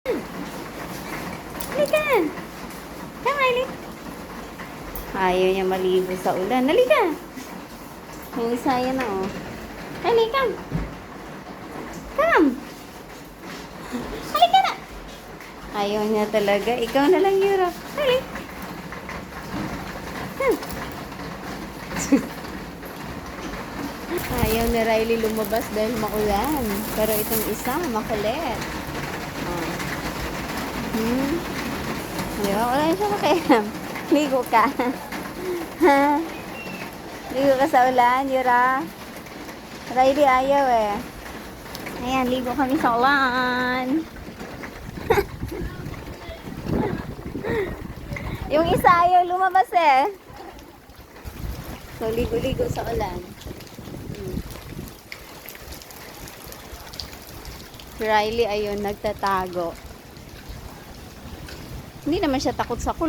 Halika. Come, Riley. Ayaw niya maligo sa ulan. Halika. May isa yan na, oh. Riley, come. Come. Halika na. Ayaw niya talaga. Ikaw na lang, Yura. Riley. Come. Ayaw na Riley lumabas dahil maulan. Pero itong isa, makulit. Oh. Di ba? Wala siya makialam. Ligo ka. Ha? Ligo ka sa ulan, Yura. Riley ayaw eh. Ayan, ligo kami sa ulan. Yung isa ayaw lumabas eh. So, ligo-ligo sa ulan. Riley ayun, nagtatago. Hindi naman siya takot sa kulay.